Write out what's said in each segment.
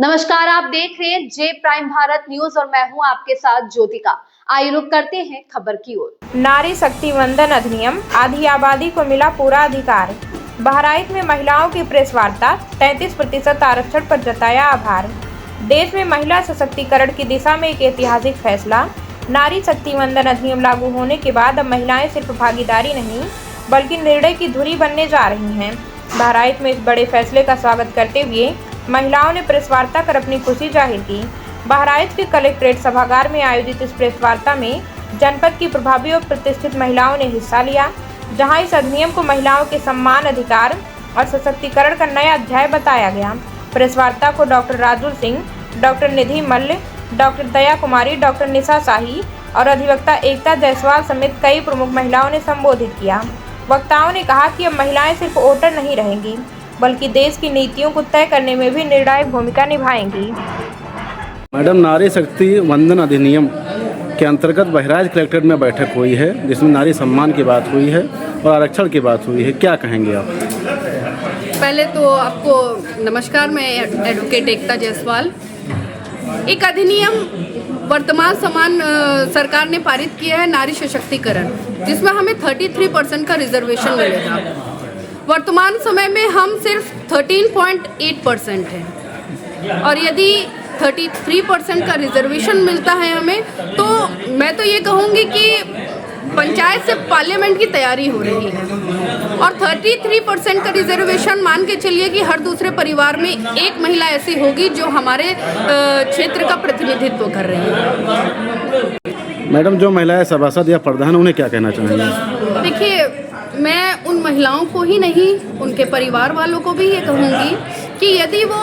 नमस्कार, आप देख रहे हैं जे प्राइम भारत न्यूज और मैं हूं आपके साथ ज्योतिका। आइए रुक करते हैं खबर की ओर। नारी शक्ति वंदन अधिनियम, आधी आबादी को मिला पूरा अधिकार। बहराइच में महिलाओं की प्रेस वार्ता, 33% आरक्षण पर जताया आभार। देश में महिला सशक्तिकरण की दिशा में एक ऐतिहासिक फैसला। नारी शक्ति वंदन अधिनियम लागू होने के बाद अब महिलाएं सिर्फ भागीदारी नहीं बल्कि निर्णय की धुरी बनने जा रही हैं। बहराइच में इस बड़े फैसले का स्वागत करते हुए महिलाओं ने प्रेस वार्ता कर अपनी खुशी जाहिर की। बहराइच के कलेक्ट्रेट सभागार में आयोजित इस प्रेस वार्ता में जनपद की प्रभावी और प्रतिष्ठित महिलाओं ने हिस्सा लिया, जहां इस अधिनियम को महिलाओं के सम्मान, अधिकार और सशक्तिकरण का नया अध्याय बताया गया। प्रेस वार्ता को डॉक्टर राजुल सिंह, डॉक्टर निधि मल्ल, डॉक्टर दया कुमारी, डॉक्टर निशा शाही और अधिवक्ता एकता जायसवाल समेत कई प्रमुख महिलाओं ने संबोधित किया। वक्ताओं ने कहा कि अब महिलाएं सिर्फ वोटर नहीं रहेंगी बल्कि देश की नीतियों को तय करने में भी निर्णायक भूमिका निभाएंगी। मैडम, नारी शक्ति वंदन अधिनियम के अंतर्गत बहराइच कलेक्ट्रेट में बैठक हुई है, जिसमें नारी सम्मान की बात हुई है और आरक्षण की बात हुई है। क्या कहेंगे आप? पहले तो आपको नमस्कार, मैं एडवोकेट एकता जायसवाल। एक अधिनियम वर्तमान सरकार ने पारित किया है, नारी सशक्तिकरण, जिसमें हमें 33% का रिजर्वेशन मिलेगा। वर्तमान समय में हम सिर्फ 13.8% हैं और यदि 33% का रिजर्वेशन मिलता है हमें, तो मैं तो ये कहूँगी कि पंचायत से पार्लियामेंट की तैयारी हो रही है। और 33% का रिजर्वेशन मान के चलिए कि हर दूसरे परिवार में एक महिला ऐसी होगी जो हमारे क्षेत्र का प्रतिनिधित्व कर रही है। मैडम, जो महिलाएं सभासद या प्रधान, उन्हें क्या कहना चाहेंगे? देखिए, मैं उन महिलाओं को ही नहीं, उनके परिवार वालों को भी ये कहूँगी कि यदि वो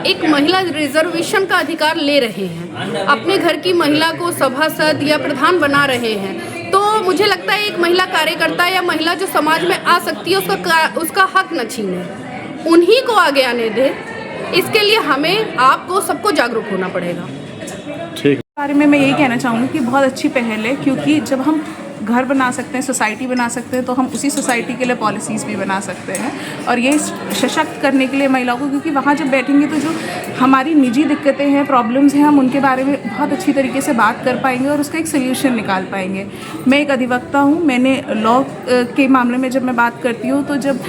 एक महिला रिजर्वेशन का अधिकार ले रहे हैं, अपने घर की महिला को सभासद या प्रधान बना रहे हैं, तो मुझे लगता है एक महिला कार्यकर्ता या महिला जो समाज में आ सकती है उसका हक न छीने, उन्हीं को आगे आने दे। इसके लिए हमें आपको सबको जागरूक होना पड़ेगा। ठीक। बारे में मैं यही कहना चाहूँगी कि बहुत अच्छी पहल है, क्योंकि जब हम घर बना सकते हैं, सोसाइटी बना सकते हैं, तो हम उसी सोसाइटी के लिए पॉलिसीज़ भी बना सकते हैं और ये सशक्त करने के लिए महिलाओं को, क्योंकि वहाँ जब बैठेंगे तो जो हमारी निजी दिक्कतें हैं, प्रॉब्लम्स हैं, हम उनके बारे में बहुत अच्छी तरीके से बात कर पाएंगे और उसका एक सोल्यूशन निकाल पाएंगे। मैं एक अधिवक्ता हूँ, मैंने लॉ के मामले में जब मैं बात करती हूँ तो जब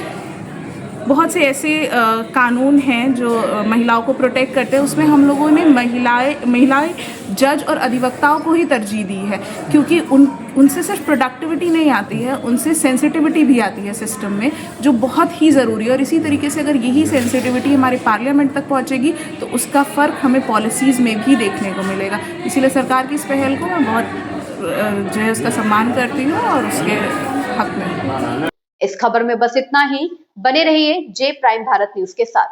बहुत से ऐसे कानून हैं जो महिलाओं को प्रोटेक्ट करते हैं, उसमें हम लोगों ने महिलाएं जज और अधिवक्ताओं को ही तरजीह दी है, क्योंकि उनसे सिर्फ प्रोडक्टिविटी नहीं आती है, उनसे सेंसिटिविटी भी आती है सिस्टम में, जो बहुत ही ज़रूरी है। और इसी तरीके से अगर यही सेंसिटिविटी हमारे पार्लियामेंट तक पहुंचेगी तो उसका फ़र्क हमें पॉलिसीज़ में भी देखने को मिलेगा। इसीलिए सरकार की इस पहल को मैं बहुत जो है उसका सम्मान करती हूँ और उसके हक में। इस खबर में बस इतना ही। बने रहिए जे प्राइम भारत न्यूज के साथ।